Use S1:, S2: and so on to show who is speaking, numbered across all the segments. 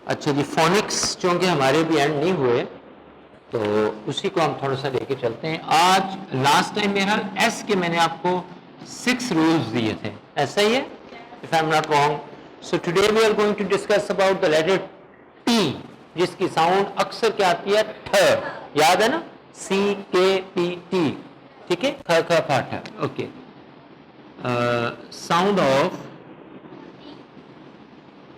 S1: اچھا جی، فونکس چونکہ ہمارے بھی اینڈ نہیں ہوئے تو اسی کو ہم تھوڑا سا لے کے چلتے ہیں. آج لاسٹ ٹائم میرا ایس کے میں نے آپ کو 6 رولز دیے تھے، ایسا ہی ہے if I'm not wrong. So today we are going to discuss about the letter T جس کی ساؤنڈ اکثر کیا آتی ہے ٹھ، یاد ہے نا، سی کے پی ٹی، ٹھیک ہے، کھ کھ پھا ٹھ. اوکے، ساؤنڈ آف،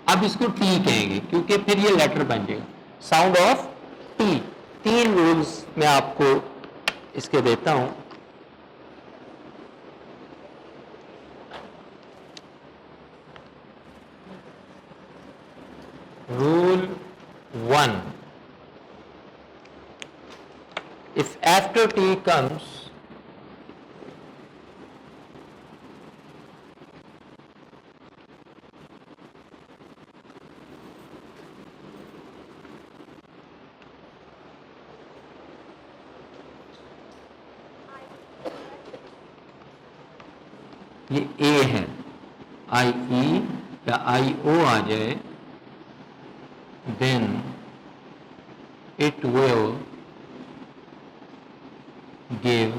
S1: اب اس کو ٹی کہیں گے کیونکہ پھر یہ لیٹر بن جائے گا. ساؤنڈ آف ٹی، 3 رولز میں آپ کو اس کے دیتا ہوں. Rule 1: if after T comes یہ اے ہے، آئی ای یا آئی او آ جائے، then it will give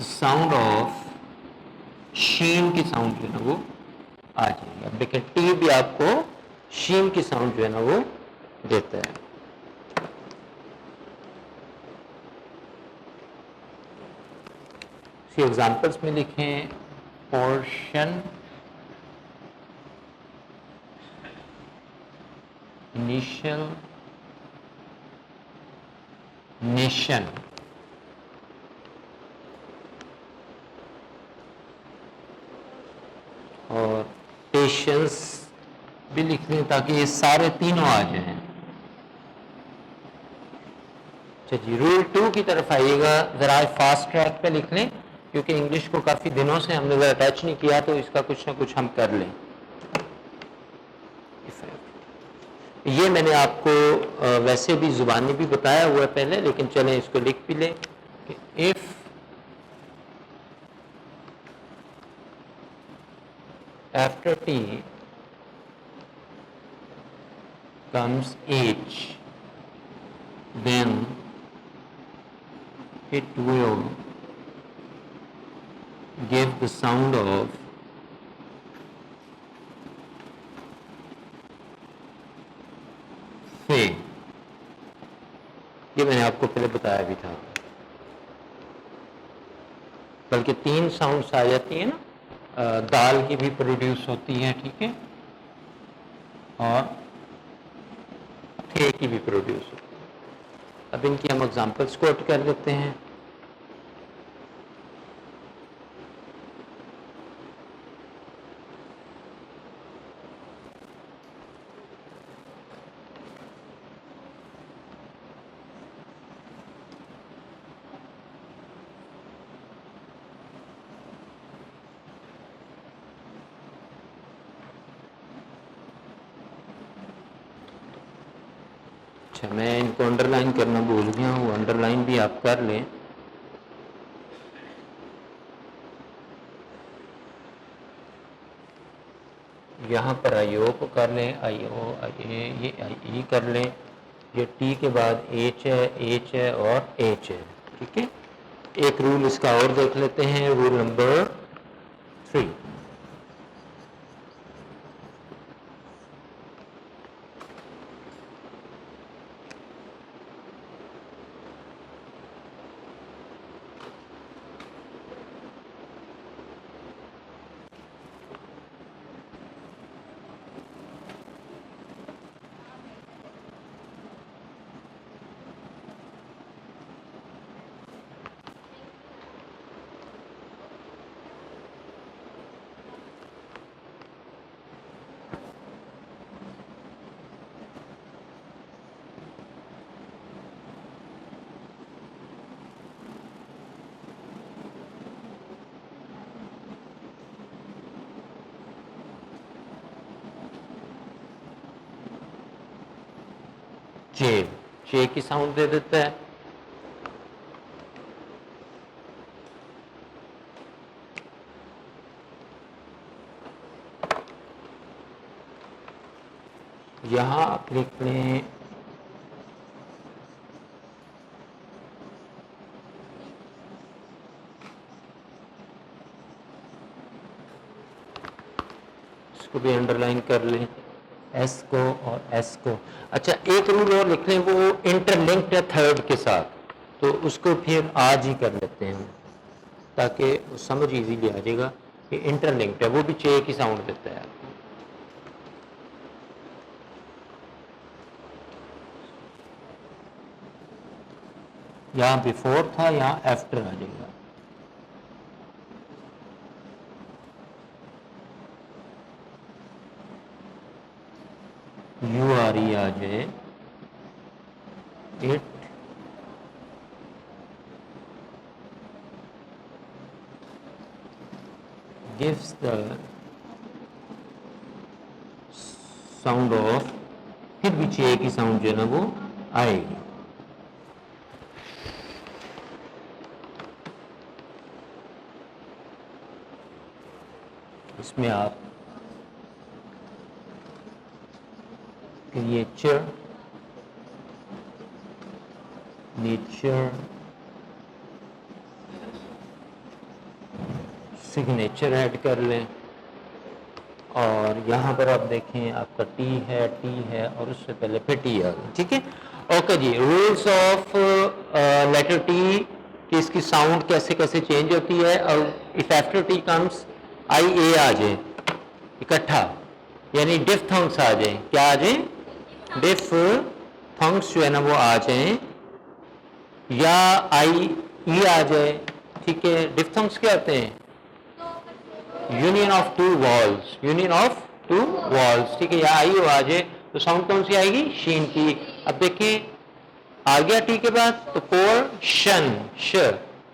S1: sound of شین کی ساؤنڈ جو ہے نا وہ آ جائے گی. اب دیکھیں ٹی بھی آپ کو شین کی ساؤنڈ جو ہے نا وہ دیتا ہے. اسی ایگزامپلس میں لکھیں پورشن انیشل نیشن، اور پیشنس بھی لکھ لیں تاکہ یہ سارے تینوں آ جائیں. اچھا جی، رول 2 کی طرف آئیے گا، ذرا آج فاسٹ ٹریک پہ لکھ لیں کیونکہ انگلش کو کافی دنوں سے ہم نے ذرا اٹیچ نہیں کیا تو اس کا کچھ نہ کچھ ہم کر لیں. یہ میں نے آپ کو ویسے بھی زبانی بھی بتایا ہوا ہے پہلے، لیکن چلیں اس کو لکھ بھی لیں کہ if after T comes H then it will give the sound of فے. یہ میں نے آپ کو پہلے بتایا بھی تھا، بلکہ 3 ساؤنڈس آ جاتی ہیں نا، دال کی بھی پروڈیوس ہوتی ہیں، ٹھیک ہے، اور تھے کی بھی پروڈیوس ہوتی ہے. اب ان کی ہم ایگزامپلس کوٹ کر لیتے ہیں. اچھا، میں ان کو انڈر لائن کرنا بھول گیا ہوں، انڈر لائن بھی آپ کر لیں. یہاں پر آئی او کو کر لیں، آئی او یہ آئی ای کر لیں، یہ ٹی کے بعد ایچ ہے اور ایچ ہے، ٹھیک ہے. ایک رول اس کا اور دیکھ لیتے ہیں، رول نمبر 3. چے کی ساؤنڈ دے دیتا ہے. یہاں آپ لکھ لیں اس کو بھی انڈر لائن کر لیں، ایس کو اور ایس کو. اچھا ایک رول اور لکھ لیں، وہ انٹر لنکڈ ہے تھرڈ کے ساتھ، تو اس کو پھر آج ہی کر لیتے ہیں تاکہ سمجھ ایزیلی آ جائے گا کہ انٹر لنکڈ ہے، وہ بھی چے کی ساؤنڈ دیتا ہے. یہاں بیفور تھا، یہاں ایفٹر آ جائے گا. یو آ رہی آ جائے، it gives the sound of، پھر بھی چے کی ساؤنڈ جو ہے نا وہ آئے گی. اس میں آپ کریچر، نیچر، سگنیچر ایڈ کر لیں، اور یہاں پر آپ دیکھیں آپ کا ٹی ہے اور اس سے پہلے پھر ٹی آ گئی. ٹھیک ہے، اوکے جی. رولس آف لیٹر ٹی کہ اس کی ساؤنڈ کیسے کیسے چینج ہوتی ہے، اور اف ایفٹر ٹی کمس آئی اے آ جائے اکٹھا، یعنی ڈف تھنگس آ جائیں. کیا آ جائیں؟ ڈف تھنگس جو ہے نا وہ آ جائیں، یا آئی ای آ جائے. ٹھیک ہے، ڈف تھنگس کیا ہوتے ہیں؟ Union of two vowels, union of two vowels. ٹھیک ہے، یا آئی او آ جائے تو ساؤنڈ کون سی آئے گی؟ شین کی. اب دیکھیں آ گیا ٹی کے بعد تو پورشن ش.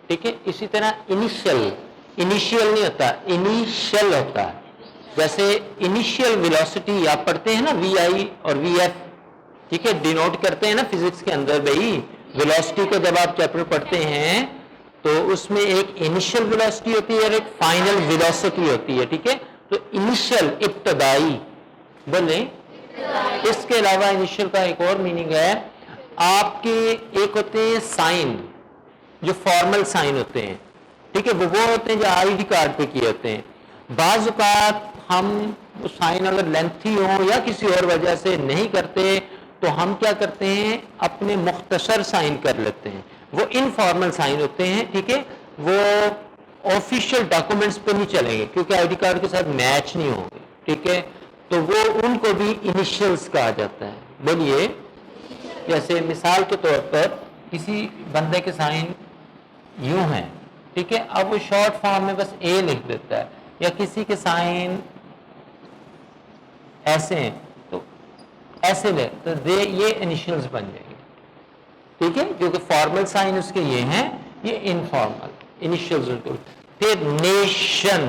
S1: ٹھیک ہے، اسی طرح انیشیل، انیشیل نہیں ہوتا، انیشیل ہوتا ہے. جیسے انیشیل ویلوسٹی آپ پڑھتے ہیں نا، وی آئی اور وی ایف. ٹھیک ہے، ڈینوٹ کرتے ہیں نا فزکس کے اندر بھائی ویلوسٹی کو. جب آپ چیپٹر پڑھتے ہیں تو اس میں ایک انیشیل ویلوسٹی ہوتی ہے اور ایک فائنل ویلوسٹی ہوتی ہے. ٹھیک ہے، تو انیشیل ابتدائی بولیں. اس کے علاوہ انیشیل کا ایک اور میننگ ہے، آپ کے ایک ہوتے ہیں سائن جو فارمل سائن ہوتے ہیں. ٹھیک ہے، وہ ہوتے ہیں جو آئی ڈی کارڈ پہ کیے ہوتے ہیں. بعض اوقات ہم سائن اگر لینتھی ہوں یا کسی اور وجہ سے نہیں کرتے تو ہم کیا کرتے ہیں، اپنے مختصر سائن کر لیتے ہیں. وہ انفارمل سائن ہوتے ہیں. ٹھیک ہے، وہ آفیشیل ڈاکومنٹس پہ نہیں چلیں گے کیونکہ آئی ڈی کارڈ کے ساتھ میچ نہیں ہوں گے. ٹھیک ہے، تو وہ ان کو بھی انیشیلز کہا جاتا ہے. بولیے، جیسے مثال کے طور پر کسی بندے کے سائن یوں ہیں. ٹھیک ہے، اب وہ شارٹ فارم میں بس اے لکھ دیتا ہے، یا کسی کے سائن ایسے ہیں تو ایسے لے تو یہ انیشیلز بن جائیں گے. ٹھیک ہے، کیونکہ فارمل سائن اس کے یہ ہیں، یہ انفارمل انیشیلز. پھر نیشن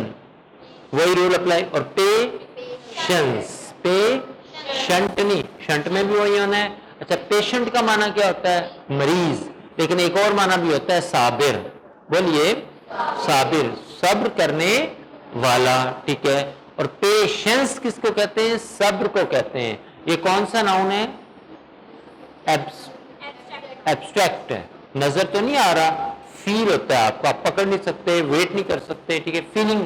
S1: وہی رول اپلائی، اور پیشنس، پیشنٹ نہیں، شنٹ میں بھی وہی ہونا ہے. اچھا پیشنٹ کا معنی کیا ہوتا ہے؟ مریض. لیکن ایک اور معنی بھی ہوتا ہے صابر. بولیے، صابر، صبر کرنے والا. ٹھیک ہے، اور پیشنس کس کو کہتے ہیں؟ صبر کو کہتے ہیں. یہ کون سا ناؤن ہے؟ ایبسٹریکٹ ہے، نظر تو نہیں آ رہا، فیل ہوتا ہے آپ کو، آپ پکڑ نہیں سکتے، ویٹ نہیں کر سکتے. ٹھیک ہے، فیلنگ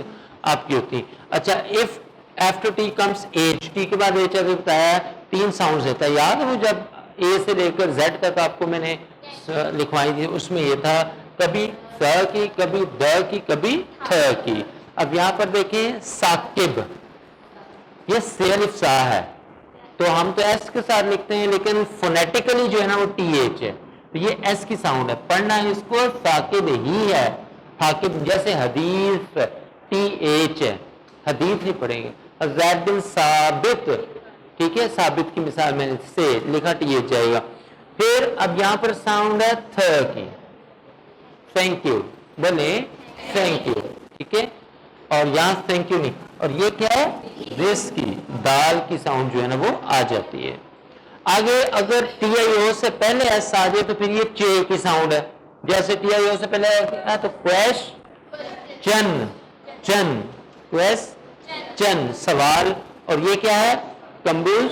S1: آپ کی ہوتی. اچھا if after T comes H, T کے بعد ایج ابھی بتایا 3 ساؤنڈز دیتا ہے. یاد ہے وہ جب اے سے لے کر زیڈ تک آپ کو میں نے لکھوائی تھی، اس میں یہ تھا کبھی س کی، کبھی د کی، کبھی تھ کی. اب یہاں پر دیکھیں ثاقب، یہ سی الف سا ہے تو ہم تو ایس کے ساتھ لکھتے ہیں، لیکن فونیٹیکلی جو ہے نا وہ ٹی ایچ ہے. تو یہ ایس کی ساؤنڈ ہے، پڑھنا ہے اس کو ثاقب ہی ہے. ثاقب جیسے حدیث ٹی ایچ ہے، حدیث نہیں پڑھیں گے. زید بن ثابت، ٹھیک ہے، ثابت کی مثال میں سے لکھا ٹی ایچ جائے گا. پھر اب یہاں پر ساؤنڈ ہے تھ کی، تھینک یو، بولے تھینک یو. ٹھیک ہے، اور یہاں تھینک یو نہیں، اور یہ کیا ہے؟ دس کی، دال کی ساؤنڈ جو ہے نا وہ آ جاتی ہے. آگے اگر ٹی آئی او سے پہلے ایس آ جائے تو پھر یہ چے کی ساؤنڈ ہے. جیسے ٹی آئی او سے پہلے تو کویش چن، کویش چن سوال، اور یہ کیا ہے؟ کمبوز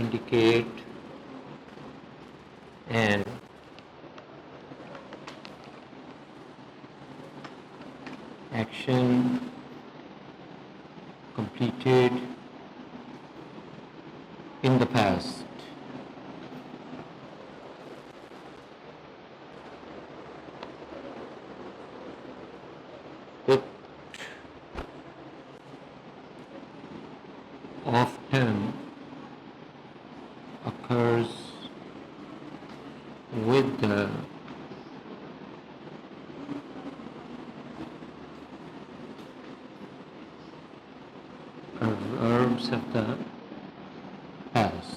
S1: indicate an action completed in the past. It often occurs with the verbs of the past.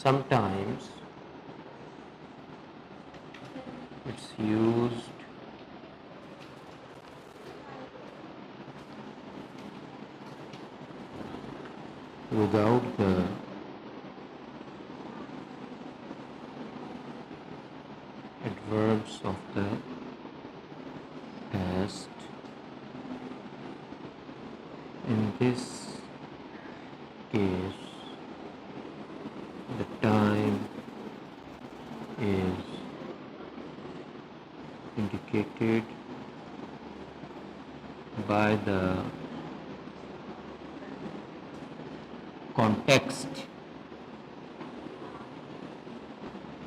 S1: sometimes it's used without the adverbs of the past. In this case, the time is indicated by the context.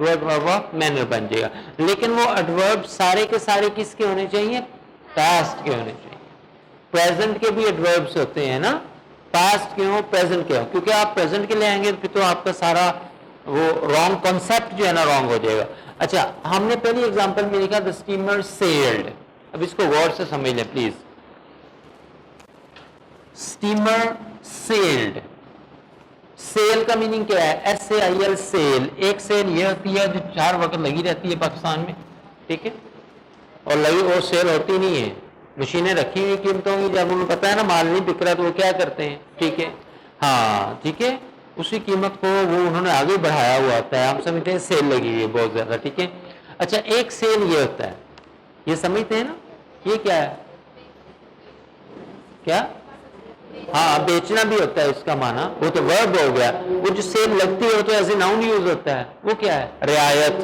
S1: verb of manner بن جائے گا. لیکن وہ adverb سارے کے سارے کس کے ہونے چاہیے؟ پاسٹ کے ہونے چاہیے. پریزنٹ کے بھی ایڈوربس ہوتے ہیں نا, پاسٹ کے ہوں پریزنٹ کے ہوں, کیونکہ آپ پریزنٹ کے لے آئیں گے پھر تو آپ کا سارا وہ رانگ کانسیپٹ جو ہے نا رانگ ہو جائے گا. اچھا, ہم نے پہلی ایگزامپل میں لکھا the steamer sailed. اب اس کو غور سے سمجھ لیں پلیز. steamer sailed, سیل کا میننگ کیا ہے؟ SAIL cell. ایک سیل یہ ہوتی ہے جو 4 وقت لگی رہتی ہے پاکستان میں, ٹھیک ہے, اور لگی اور سیل ہوتی نہیں ہے. مشینیں رکھی ہوئی قیمتوں کی, جب انہیں پتا ہے نا مال نہیں بک رہا تو وہ کیا کرتے ہیں, ٹھیک ہے, ہاں ٹھیک ہے, اسی قیمت کو وہ انہوں نے آگے بڑھایا ہوا ہوتا ہے. ہم سمجھتے ہیں سیل لگی ہوئی ہے بہت زیادہ, ٹھیک ہے. اچھا, ایک سیل یہ ہوتا ہے, یہ سمجھتے ہیں نا, یہ کیا ہے؟ کیا؟ ہاں, بیچنا بھی ہوتا ہے اس کا معنی, وہ تو ورب ہو گیا. وہ جو سیل لگتی ہے وہ تو ایز اے ناؤن یوز ہوتا ہے, وہ کیا ہے؟ رعایت,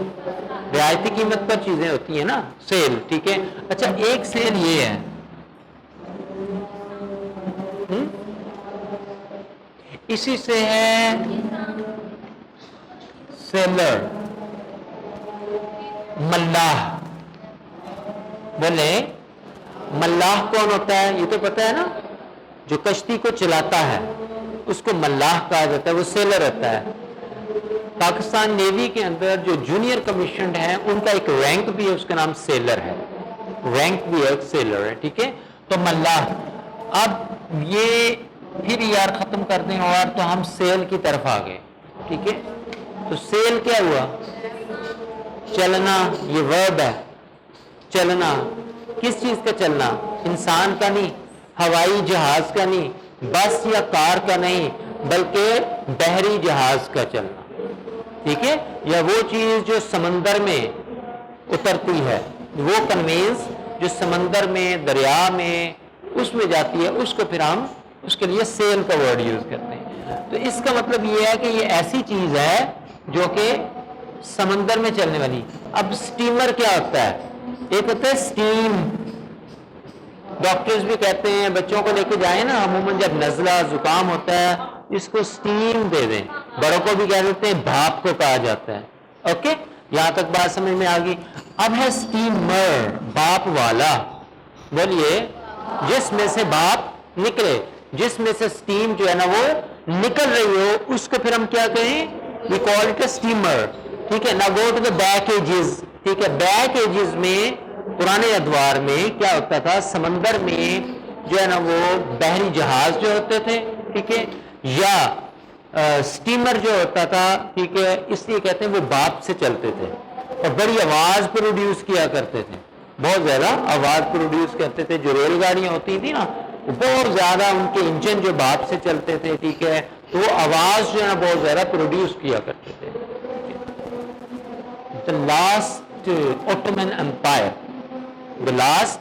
S1: رعایتی قیمت پر چیزیں ہوتی ہیں نا, سیل, ٹھیک ہے. اچھا, ایک سیل یہ ہے, اسی سے ہے سیلر, ملاح. بولے ملاح کون ہوتا ہے؟ یہ تو پتا ہے نا, جو کشتی کو چلاتا ہے اس کو ملاح کہا جاتا ہے, وہ سیلر ہوتا ہے. پاکستان نیوی کے اندر جو جونیئر کمیشنڈ ہیں ان کا ایک رینک بھی ہے, اس کا نام سیلر ہے, رینک بھی ہے, ایک سیلر ہے, ٹھیک ہے. تو ملاح. اب یہ پھر یار ختم کر دیں اور تو ہم سیل کی طرف آ گئے, ٹھیک ہے. تو سیل کیا ہوا؟ چلنا, یہ ورب ہے, چلنا. کس چیز کا چلنا؟ انسان کا نہیں, ہوائی جہاز کا نہیں, بس یا کار کا نہیں, بلکہ بحری جہاز کا چلنا, ٹھیک ہے. یا وہ چیز جو سمندر میں اترتی ہے, وہ کنوینس جو سمندر میں, دریا میں, اس میں جاتی ہے, اس کو پھر ہم اس کے لیے سیل کا ورڈ یوز کرتے ہیں. تو اس کا مطلب یہ ہے کہ یہ ایسی چیز ہے جو کہ سمندر میں چلنے والی. اب سٹیمر کیا ہوتا ہے؟ ایک ہوتا ہے سٹیم. ڈاکٹرز بھی کہتے ہیں بچوں کو لے کے جائیں نا, عموماً جب نزلہ زکام ہوتا ہے اس کو سٹیم دے دیں. بڑوں کو بھی کہہ دیتے ہیں, بھاپ کو کہا جاتا ہے. اوکے, یہاں تک بات سمجھ میں آ گئی. اب ہے سٹیمر, باپ والا. بولیے, جس میں سے باپ نکلے, جس میں سے سٹیم جو ہے نا وہ نکل رہی ہو, اس کو پھر ہم کیا کہیں؟ we call it a steamer, ٹھیک ہے. now go to the back ages, ٹھیک ہے. بیک ایجز میں, پرانے ادوار میں کیا ہوتا تھا, سمندر میں جو ہے نا وہ بحری جہاز جو ہوتے تھے, ٹھیک ہے, یا سٹیمر جو ہوتا تھا, ٹھیک ہے, اس لیے کہتے ہیں وہ باپ سے چلتے تھے اور بڑی آواز پروڈیوس کیا کرتے تھے, بہت زیادہ آواز پروڈیوس کرتے تھے. جو ریل گاڑیاں ہوتی تھی نا, بہت زیادہ ان کے انجن جو باپ سے چلتے تھے, ٹھیک ہے, تو وہ آواز جو ہے نا بہت زیادہ پروڈیوس کیا کرتے تھے. The last Ottoman Empire, the last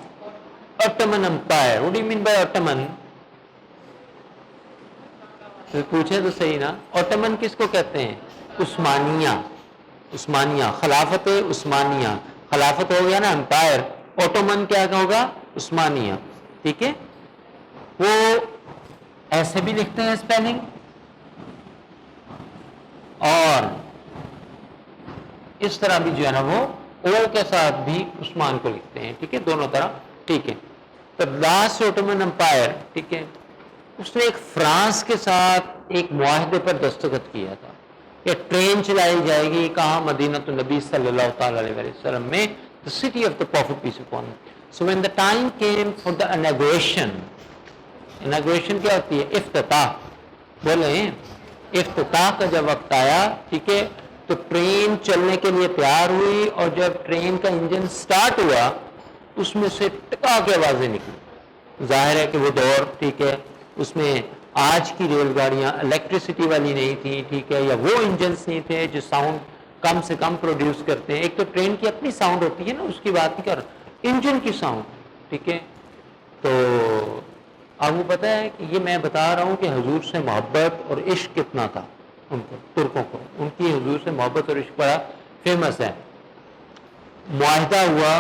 S1: Ottoman Empire. What do you mean by Ottoman? تو پوچھے تو صحیح نا, اوٹمن کس کو کہتے ہیں؟ عثمانیہ, عثمانیہ, خلافت عثمانیہ. خلافت ہو گیا نا امپائر, اوٹومن کیا ہوگا؟ عثمانیہ, ٹھیک ہے. وہ ایسے بھی لکھتے ہیں اسپیلنگ, اور اس طرح بھی جو ہے نا وہ او کے ساتھ بھی عثمان کو لکھتے ہیں, ٹھیک ہے, دونوں طرح, ٹھیک ہے. تو لاسٹ اوٹومن امپائر, ٹھیک ہے, اس نے ایک فرانس کے ساتھ ایک معاہدے پر دستخط کیا تھا کہ ٹرین چلائی جائے گی کہاں؟ مدینہ النبی صلی اللہ تعالی علیہ وسلم میں, the city of the prophet peace upon him. So when the time came for the inauguration, inauguration کیا ہوتی ہے؟ افتتاح. بولیں, افتتاح کا جب وقت آیا, ٹھیک ہے, تو ٹرین چلنے کے لیے تیار ہوئی, اور جب ٹرین کا انجن سٹارٹ ہوا اس میں سے ٹکا کے آوازیں نکلی. ظاہر ہے کہ وہ دور, ٹھیک ہے, اس میں آج کی ریل گاڑیاں الیکٹریسٹی والی نہیں تھی, ٹھیک ہے, یا وہ انجنس نہیں تھے جو ساؤنڈ کم سے کم پروڈیوس کرتے ہیں. ایک تو ٹرین کی اپنی ساؤنڈ ہوتی ہے نا, اس کی بات نہیں کر, انجن کی ساؤنڈ, ٹھیک ہے. تو اب وہ پتہ ہے کہ یہ میں بتا رہا ہوں کہ حضور سے محبت اور عشق کتنا تھا ان کو, ترکوں کو, ان کی حضور سے محبت اور عشق بڑا فیمس ہے. معاہدہ ہوا,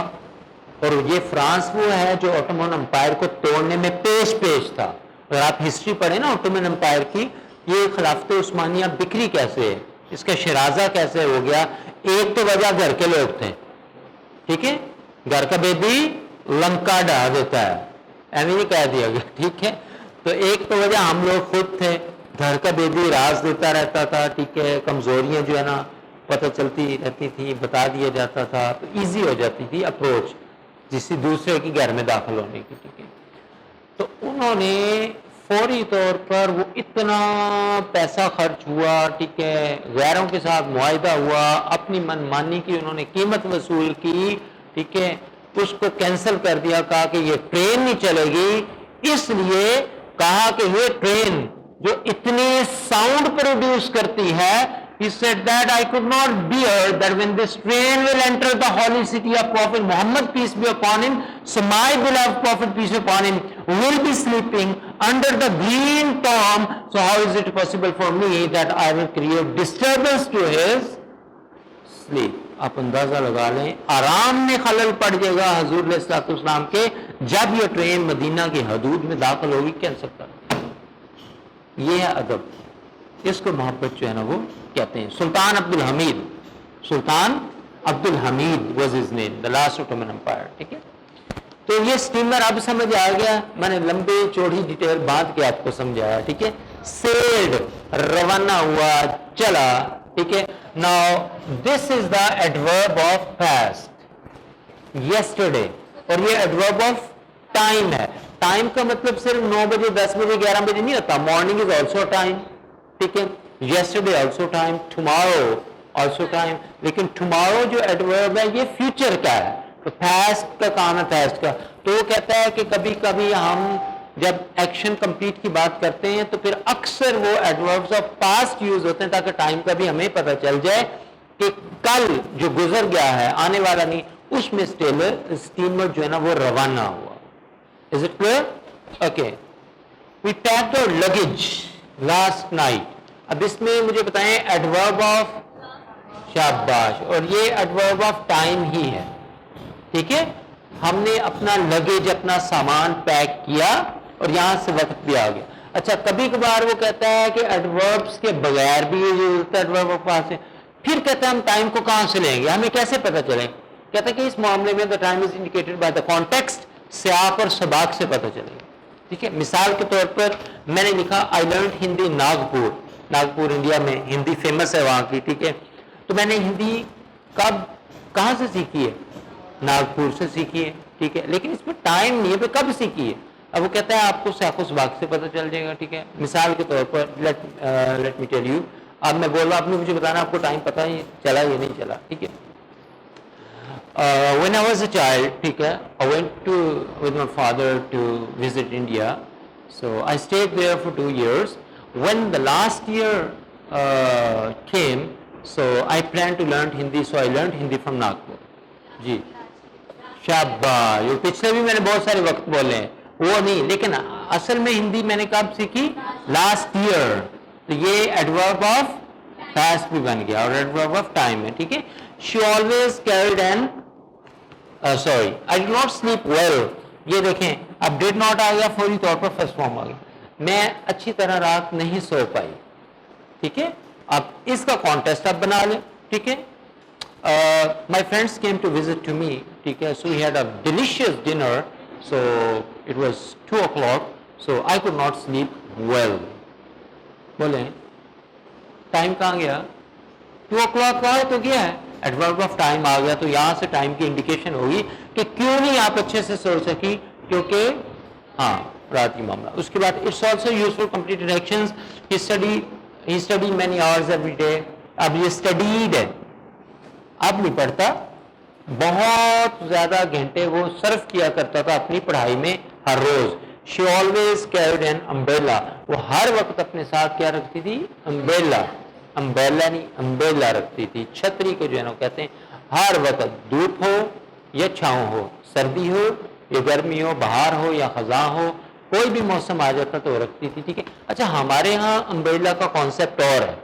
S1: اور یہ فرانس وہ ہے جو اوٹومن امپائر کو توڑنے میں پیش تھا. اگر آپ ہسٹری پڑھیں نا اوٹومن امپائر کی, یہ خلافت عثمانیہ بکھری کیسے ہے, اس کا شرازہ کیسے ہو گیا؟ ایک تو وجہ گھر کے لوگ تھے، ٹھیک ہے، گھر کا بیبی لنکا ڈھا دیتا ہے، ایویں نہیں کہہ دیا گیا، ٹھیک ہے، تو ایک تو وجہ ہم لوگ خود تھے، گھر کا بیبی راز دیتا رہتا تھا، ٹھیک ہے، کمزوریاں جو ہے نا پتہ چلتی رہتی تھی، بتا دیا جاتا تھا، تو ایزی ہو جاتی تھی اپروچ کسی دوسرے کے گھر میں داخل ہونے کی، ٹھیک ہے۔ تو انہوں نے فوری طور پر وہ اتنا پیسہ خرچ ہوا، ٹھیک ہے، غیروں کے ساتھ معاہدہ ہوا، اپنی من مانی کی انہوں نے قیمت وصول کی، ٹھیک ہے، اس کو کینسل کر دیا، کہا کہ یہ ٹرین نہیں چلے گی، اس لیے کہا کہ یہ ٹرین جو اتنی ساؤنڈ پروڈیوس کرتی ہے، he said that I could not bear that when this train will enter the holy city of Prophet Muhammad, peace be upon him, so my beloved Prophet, peace be upon him, will be sleeping under the green palm, so how is it possible for me that I will create disturbance to his sleep؟ آپ اندازہ لگا لیں، آرام میں خلل پڑ جائے گا حضور علیہ الصلوۃ والسلام کے جب یہ ٹرین مدینہ کی حدود میں داخل ہوگی، کیسے کرنا؟ یہ ہے ادب، اس کو محبت جو ہے نا وہ کہتے ہیں۔ سلطان عبد الحمید، سلطان عبد الحمید was his name, the last Ottoman Empire، ٹھیک ہے۔ تو یہ اسٹیمر اب سمجھ آ گیا، میں نے لمبی چوڑی ڈیٹیل باندھ کے آپ کو سمجھایا، ٹھیک ہے۔ سیلڈ، روانہ ہوا، چلا، ٹھیک ہے۔ Now this is the adverb of past, yesterday, اور یہ ایڈورب آف ٹائم ہے۔ ٹائم کا مطلب صرف 9 بجے 10 بجے 11 بجے نہیں ہوتا، مارننگ از آلسو ٹائم، ٹھیک ہے، yesterday also time, tomorrow also time, لیکن ٹمارو جو ایڈورب ہے یہ فیوچر کا ہے، تو پاسٹ کا کام ہے، پاسٹ کا، تو وہ کہتا ہے کہ کبھی کبھی ہم جب ایکشن کمپلیٹ کی بات کرتے ہیں تو پھر اکثر وہ ایڈوربز آف پاسٹ یوز ہوتے ہیں تاکہ ٹائم کا بھی ہمیں پتہ چل جائے کہ کل جو گزر گیا ہے، آنے والا نہیں، اس میں اسٹیمر جو ہے نا وہ روانہ ہوا۔ Is it clear? Okay. We packed our luggage last night. اب اس میں مجھے بتائیں ایڈورب آف شاباش، اور یہ ایڈورب آف ٹائم ہی ہے، ٹھیک ہے۔ ہم نے اپنا لگیج، اپنا سامان پیک کیا اور یہاں سے وقت بھی آ گیا۔ اچھا، کبھی کبھار وہ کہتا ہے کہ ایڈوربس کے بغیر بھی یہ ہوتا ہے ایڈورب آف پاسٹ سے، پھر کہتا ہے ہم ٹائم کو کہاں سے لیں گے، ہمیں کیسے پتہ چلے؟ کہتا ہے کہ اس معاملے میں the time is indicated by the context، سیاق اور سباق سے پتہ چلے گا، ٹھیک ہے۔ مثال کے طور پر میں نے لکھا I learned Hindi Nagpur, Nagpur India میں ہندی فیمس ہے وہاں کی، ٹھیک ہے، تو میں نے ہندی کب کہاں سے سیکھی ہے؟ ناگپور سے سیکھی ہے، ٹھیک ہے، لیکن اس میں ٹائم نہیں ہے، پھر کب سیکھی ہے؟ اب وہ کہتا ہے آپ کو سیاق و سباق سے پتہ چل جائے گا، ٹھیک ہے۔ مثال کے طور پر لیٹ می ٹیل یو، اب میں بول رہا ہوں، آپ نے مجھے بتانا آپ کو ٹائم پتہ ہی چلا یا نہیں چلا، ٹھیک ہے۔ When I was a child, ٹھیک ہے، I went with my father to visit India, so I stayed there for 2 years. When the last year came, so I planned to learn Hindi, so I learned Hindi from Nagpur. جی شاباش، یہ پچھلے بھی میں نے بہت سارے وقت بولے ہیں، وہ نہیں، لیکن اصل میں ہندی میں نے کب سیکھی؟ لاسٹ ایئر، تو یہ ایڈورب آف پاسٹ بھی بن گیا اور ایڈورب آف ٹائم ہے، ٹھیک ہے۔ She always carried an I did not sleep well، یہ دیکھیں اب ڈیڈ ناٹ آ گیا، فوری طور پر فرسٹ فارم آ گیا، میں اچھی طرح رات نہیں سو پائی، ٹھیک ہے۔ اب اس کا کانٹیسٹ آپ بنا لیں، ٹھیک ہے۔ My friends came to visit to me، ٹھیک ہے، so we had a delicious dinner, so it was 2 o'clock, so I could not sleep well۔ بولیں ٹائم کہاں گیا؟ 2 o'clock کا تو کیا ہے؟ ایڈورب آف ٹائم آ گیا، تو یہاں سے ٹائم کی انڈیکیشن ہوگی کہ کیوں نہیں آپ اچھے سے سو سکی، کیونکہ ہاں رات کی معاملہ۔ اس کے بعد it's also useful completed actions, he study many hours every day, اب یہ اسٹڈیڈ ہے، اب نہیں پڑھتا، بہت زیادہ گھنٹے وہ صرف کیا کرتا تھا اپنی پڑھائی میں ہر روز۔ She always carried an umbrella, وہ ہر وقت اپنے ساتھ کیا رکھتی تھی؟ امبریلا، امبریلا نہیں امبریلا رکھتی تھی، چھتری کو جو ہے نا کہتے ہیں، ہر وقت دھوپ ہو یا چھاؤں ہو، سردی ہو یا گرمی ہو، بہار ہو یا خزاں ہو، کوئی بھی موسم آ جاتا تو وہ رکھتی تھی، ٹھیک ہے۔ اچھا، ہمارے ہاں امبریلا کا کانسیپٹ اور ہے،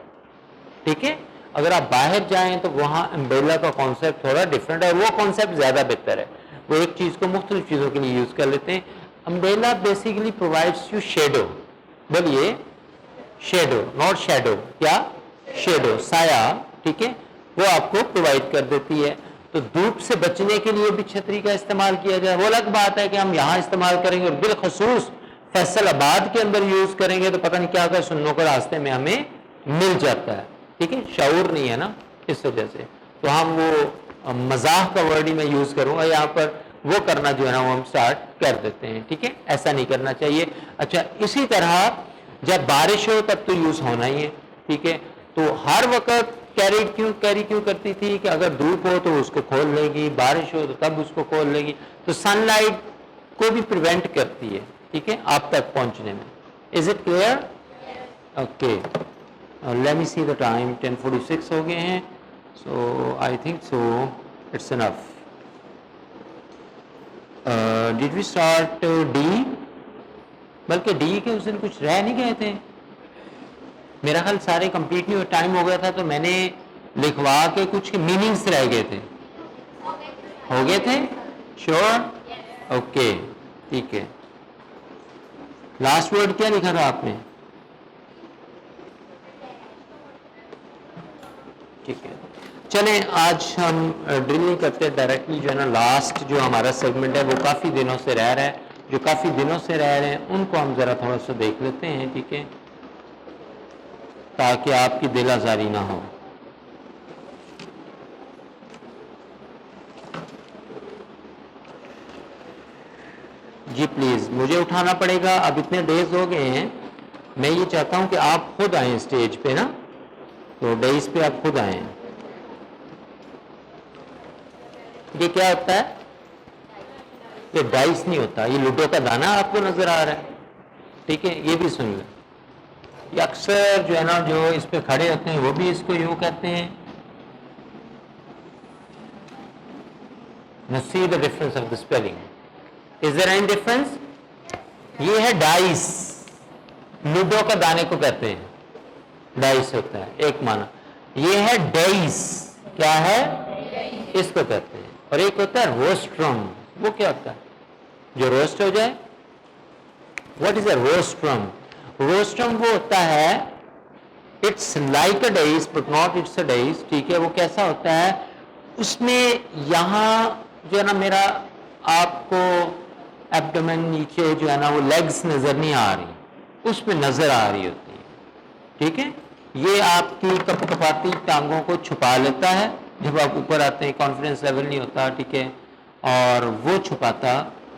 S1: ٹھیک ہے، اگر آپ باہر جائیں تو وہاں امبریلا کا کانسیپٹ تھوڑا ڈفرینٹ ہے، وہ کانسیپٹ زیادہ بہتر ہے، وہ ایک چیز کو مختلف چیزوں کے لیے یوز کر لیتے ہیں۔ Umbrella basically provides you shadow, بولیے شیڈو، ناٹ شیڈو، کیا شیڈو سایہ، ٹھیک ہے، وہ آپ کو پرووائڈ کر دیتی ہے. تو دھوپ سے بچنے کے لیے بھی چھتری کا استعمال کیا جائے. وہ الگ بات ہے کہ ہم یہاں استعمال کریں گے اور بالخصوص فیصل آباد کے اندر یوز کریں گے تو پتہ نہیں کیا کیا سننے کو راستے میں ہمیں مل جاتا ہے. ٹھیک ہے، شعور نہیں ہے نا اس وجہ سے. تو ہم وہ مزاح کا ورڈ ہی میں یوز کروں گا یہاں پر، وہ کرنا جو ہے نا وہ ہم سٹارٹ کر دیتے ہیں. ٹھیک ہے، ایسا نہیں کرنا چاہیے. اچھا، اسی طرح جب بارش ہو تب تو یوز ہونا ہی ہے. ٹھیک ہے، تو ہر وقت کیری کیوں کرتی تھی کہ اگر دھوپ ہو تو اس کو کھول لے گی، بارش ہو تو تب اس کو کھول لے گی. تو سن لائٹ کو بھی پریونٹ کرتی ہے، ٹھیک ہے، آپ تک پہنچنے میں. Is it clear? Okay, let me see the time. 10:46 ہو گئے ہیں. So I think so it's enough. Did we start ڈی؟ بلکہ ڈی کے اس دن کچھ رہ نہیں گئے تھے میرا خیال، سارے کمپلیٹ نہیں ہوئے، ٹائم ہو گیا تھا تو میں نے لکھوا کے کچھ میننگس رہ گئے تھے. ہو گئے تھے؟ شیور؟ اوکے، ٹھیک ہے. لاسٹ ورڈ کیا لکھا تھا آپ نے؟ ٹھیک ہے، چلیں آج ہم ڈرل نہیں کرتے، ڈائریکٹلی جو ہے نا لاسٹ جو ہمارا سیگمنٹ ہے وہ کافی دنوں سے رہ رہا ہے. جو کافی دنوں سے رہ رہے ہیں ان کو ہم ذرا تھوڑا سا دیکھ لیتے ہیں. ٹھیک ہے، تاکہ آپ کی دل آزاری نہ ہو. جی پلیز، مجھے اٹھانا پڑے گا. اب اتنے ڈیز ہو گئے ہیں، میں یہ چاہتا ہوں کہ آپ خود آئیں اسٹیج پہ نا، تو ڈیز پہ آپ خود آئیں. یہ کیا ہوتا ہے؟ یہ ڈائس نہیں ہوتا، یہ لوڈو کا دانہ آپ کو نظر آ رہا ہے. ٹھیک ہے، یہ بھی سن لیں. یہ اکثر جو ہے نا جو اس پہ کھڑے ہوتے ہیں وہ بھی اس کو یوں کہتے ہیں. Now see the difference of the spelling. Is there any difference? یہ ہے ڈائس، لوڈو کا دانے کو کہتے ہیں ڈائس ہوتا ہے ایک معنی. یہ ہے ڈیس، کیا ہے؟ اس کو کہتے ہیں. اور ایک ہوتا ہے روسٹرم. وہ کیا ہوتا ہے جو روسٹ ہو جائے؟ What is a rostrum? Rostrum وہ ہوتا ہے it's like a dais but not it's a dais. ٹھیک ہے، وہ کیسا ہوتا ہے؟ اس میں یہاں جو ہے نا میرا آپ کو ایبڈومن نیچے جو ہے نا وہ لیگز نظر نہیں آ رہی، اس میں نظر آ رہی ہوتی ہے. ٹھیک ہے، یہ آپ کی کپ کپاتی ٹانگوں کو چھپا لیتا ہے جب آپ اوپر آتے ہیں. کانفیڈنس لیول نہیں ہوتا، ٹھیک ہے، اور وہ چھپاتا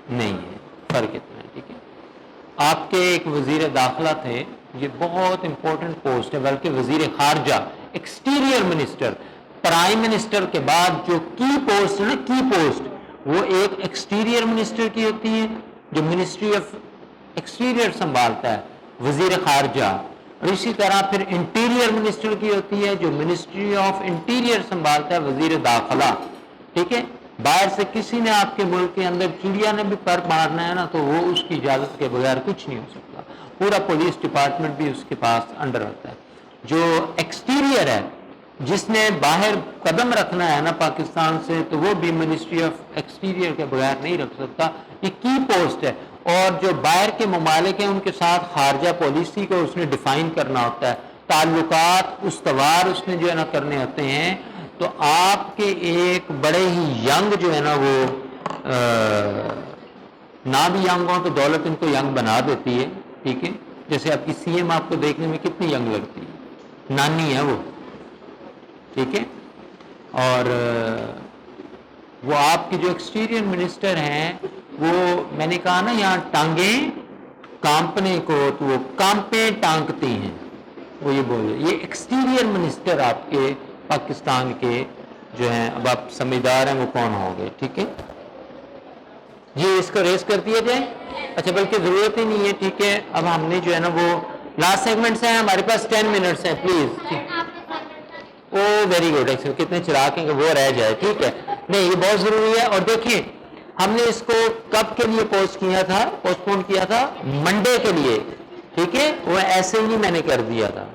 S1: نہیں ہے. فرق اتنا ہے. ٹھیک ہے، آپ کے ایک وزیر داخلہ تھے، یہ بہت امپورٹنٹ پوسٹ ہے، بلکہ وزیر خارجہ، ایکسٹیریئر منسٹر، پرائم منسٹر کے بعد جو کی پوسٹ ہے نا، کی پوسٹ، وہ ایک ایکسٹیریئر منسٹر کی ہوتی ہے جو منسٹری آف ایکسٹیریئر سنبھالتا ہے، وزیر خارجہ. اور اسی طرح پھر انٹیریئر منسٹر کی ہوتی ہے جو منسٹری آف انٹیریئر سنبھالتا ہے، وزیر داخلہ. ٹھیک ہے، باہر سے کسی نے آپ کے ملک کے اندر چڑیا نے بھی پر مارنا ہے نا تو وہ اس کی اجازت کے بغیر کچھ نہیں ہو سکتا. پورا پولیس ڈپارٹمنٹ بھی اس کے پاس انڈر ہوتا ہے. جو ایکسٹیریئر ہے، جس نے باہر قدم رکھنا ہے نا پاکستان سے، تو وہ بھی منسٹری آف ایکسٹیریئر کے بغیر نہیں رکھ سکتا. یہ کی پوسٹ ہے. اور جو باہر کے ممالک ہیں ان کے ساتھ خارجہ پالیسی کو اس نے ڈیفائن کرنا ہوتا ہے، تعلقات استوار اس نے جو ہے نا کرنے ہوتے ہیں. تو آپ کے ایک بڑے ہی ینگ جو ہے نا وہ نہ بھی ینگ ہوں تو دولت ان کو ینگ بنا دیتی ہے. ٹھیک ہے، جیسے آپ کی سی ایم آپ کو دیکھنے میں کتنی ینگ لگتی ہے، نانی ہے وہ. ٹھیک ہے، اور وہ آپ کے جو ایکسٹیریئر منسٹر ہیں، وہ میں نے کہا نا یہاں ٹانگیں کانپنے کو تو وہ کانپیں ٹانکتی ہیں، وہ یہ بول رہے. یہ ایکسٹیریئر منسٹر آپ کے پاکستان کے جو ہیں، اب آپ سمجھدار ہیں وہ کون ہوں گے. ٹھیک ہے جی، اس کو ریز کر دیا جائے. اچھا، بلکہ ضرورت ہی نہیں ہے. ٹھیک ہے، اب ہم نے جو ہے نا وہ لاسٹ سیگمنٹس ہیں، ہمارے پاس 10 منٹس ہیں پلیز. O very good. کتنے چراغ ہیں کہ وہ رہ جائے. ٹھیک ہے، نہیں یہ بہت ضروری ہے. اور دیکھیں ہم نے اس کو کب کے لیے پوسٹ پون کیا تھا؟ منڈے کے لیے. ٹھیک ہے، وہ ایسے ہی میں نے کر دیا تھا.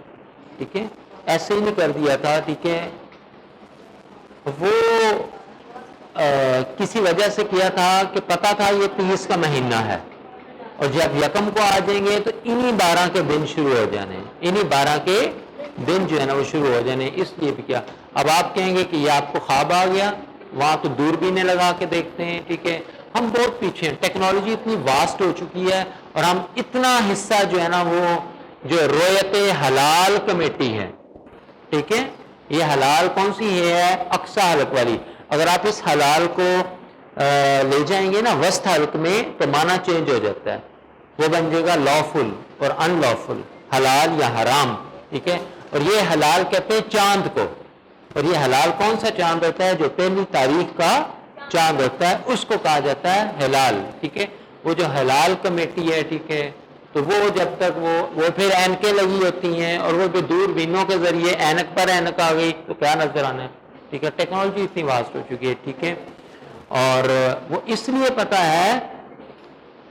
S1: ٹھیک ہے، ایسے ہی نہیں کر دیا تھا. ٹھیک ہے، وہ کسی وجہ سے کیا تھا کہ پتا تھا یہ 30 کا مہینہ ہے، اور جب یکم کو آ جائیں گے تو انہی 12 کے دن شروع ہو جانے ہیں، انہی 12 کے دن جو ہے نا وہ شروع ہو جانے. اس لیے بھی کیا اب آپ کہیں گے کہ یہ آپ کو خواب آ گیا, وہاں تو دوربینیں لگا کے دیکھتے ہیں, ٹھیک ہے, ہم بہت پیچھے ہیں, ٹیکنالوجی اتنی واسٹ ہو چکی ہے, اور ہم اتنا حصہ جو ہے نا وہ جو رویت حلال کمیٹی ہے, ٹھیک ہے, یہ حلال کون سی ہے, اقصی حلق والی, اگر آپ اس حلال کو لے جائیں گے نا وسط حلق میں تو معنی چینج ہو جاتا ہے, وہ بن جائے گا لافل اور ان لافل, حلال یا حرام, ٹھیک ہے. اور یہ حلال کہتے ہیں چاند کو, اور یہ حلال کون سا چاند ہوتا ہے, جو پہلی تاریخ کا چاند ہوتا ہے, اس کو کہا جاتا ہے حلال, ٹھیک ہے. وہ جو حلال کمیٹی ہے, ٹھیک ہے, تو وہ جب تک وہ پھر اینکیں لگی ہوتی ہیں, اور وہ جو دور بینوں کے ذریعے اینک پر اینک آ گئی تو کیا نظر آنا ہے, ٹھیک ہے. ٹیکنالوجی اتنی واسٹ ہو چکی ہے, ٹھیک ہے. اور وہ اس لیے پتا ہے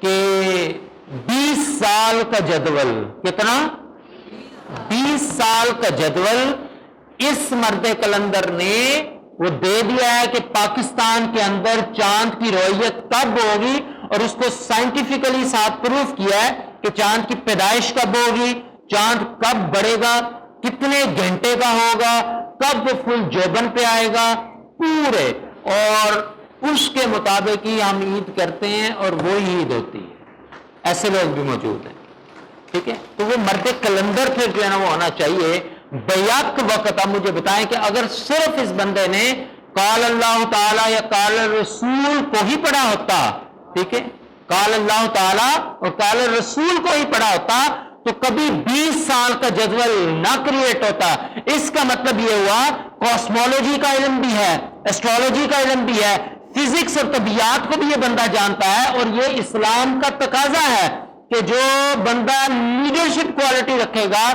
S1: کہ 20 سال کا جدول, کتنا, 20 سال کا جدول اس مرد کلندر نے وہ دے دیا ہے کہ پاکستان کے اندر چاند کی رویت کب ہوگی, اور اس کو سائنٹیفکلی ساتھ پروف کیا ہے کہ چاند کی پیدائش کب ہوگی, چاند کب بڑھے گا, کتنے گھنٹے کا ہوگا, کب وہ فل جوبن پہ آئے گا, پورے, اور اس کے مطابق ہی ہم عید کرتے ہیں, اور وہی عید ہوتی ہے. ایسے لوگ بھی موجود ہیں, ٹھیک ہے. تو وہ مرد کلندر پھر جو ہے نا وہ ہونا چاہیے بیک وقت. اب مجھے بتائیں کہ اگر صرف اس بندے نے قال اللہ تعالی یا قال رسول کو ہی پڑھا ہوتا, ٹھیک ہے, قال اللہ تعالی اور قال رسول کو ہی پڑھا ہوتا, تو کبھی 20 سال کا جدول نہ کریٹ ہوتا. اس کا مطلب یہ ہوا کاسمولوجی کا علم بھی ہے, ایسٹرولوجی کا علم بھی ہے, فزکس اور طبیعت کو بھی یہ بندہ جانتا ہے, اور یہ اسلام کا تقاضا ہے کہ جو بندہ لیڈرشپ کوالٹی رکھے گا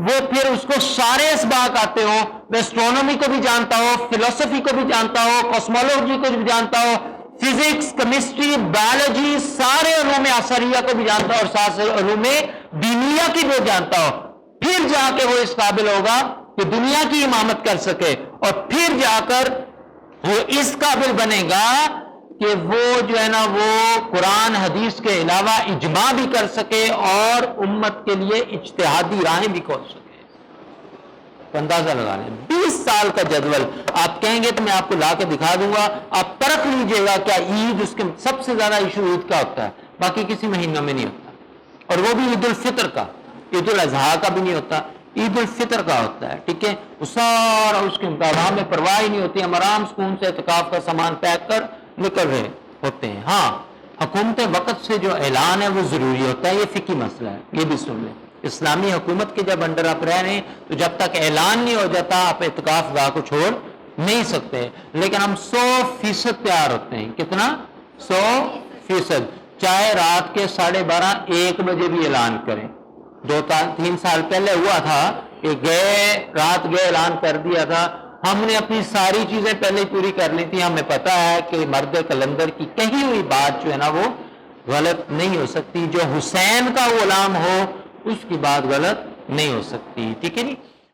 S1: وہ پھر اس کو سارے اسباق آتے ہوں, میں اسٹرونومی کو بھی جانتا ہوں, فلسفی کو بھی جانتا ہوں, کاسمولوجی کو بھی جانتا ہوں, فزکس, کیمسٹری, بایولوجی, سارے علوم اثریہ کو بھی جانتا ہوں, اور سارے علوم دینیہ کی بھی جانتا ہوں. پھر جا کے وہ اس قابل ہوگا کہ دنیا کی امامت کر سکے, اور پھر جا کر وہ اس قابل بنے گا کہ وہ جو ہے نا وہ قرآن حدیث کے علاوہ اجماع بھی کر سکے, اور امت کے لیے اجتہادی راہیں بھی کھول سکے. اندازہ لگا لیں 20 سال کا جدول. آپ کہیں گے تو میں آپ کو لا کے دکھا دوں گا, آپ پرکھ لیجئے گا کیا عید, اس کے سب سے زیادہ ایشو عید کا ہوتا ہے, باقی کسی مہینوں میں نہیں ہوتا, اور وہ بھی عید الفطر کا, عید الاضحیٰ کا بھی نہیں ہوتا, عید الفطر کا ہوتا ہے, ٹھیک ہے. وہ سارا اس کے مطابق ہمیں پرواہ ہی نہیں ہوتی, ہم آرام سکون سے اعتکاف کا سامان پیک کر نکل رہے ہوتے ہیں. ہاں, حکومت وقت سے جو اعلان ہے وہ ضروری ہوتا ہے, یہ فقہی مسئلہ ہے, یہ بھی سن لیں. اسلامی حکومت کے جب انڈر آپ رہ رہے ہیں تو جب تک اعلان نہیں ہو جاتا آپ اعتکاف گاہ کو چھوڑ نہیں سکتے, لیکن ہم 100% تیار ہوتے ہیں. کتنا, 100%, چاہے رات کے 12:30 1 بجے بھی اعلان کریں. 2-3 سال پہلے ہوا تھا کہ رات گئے اعلان کر دیا تھا, ہم نے اپنی ساری چیزیں پہلے پوری کر لی تھی. ہمیں پتا ہے کہ مرد کلندر کی کہی ہوئی بات جو ہے نا وہ غلط نہیں ہو سکتی, جو حسین کا غلام ہو اس کی بات غلط نہیں ہو سکتی, ٹھیک ہے نہیں.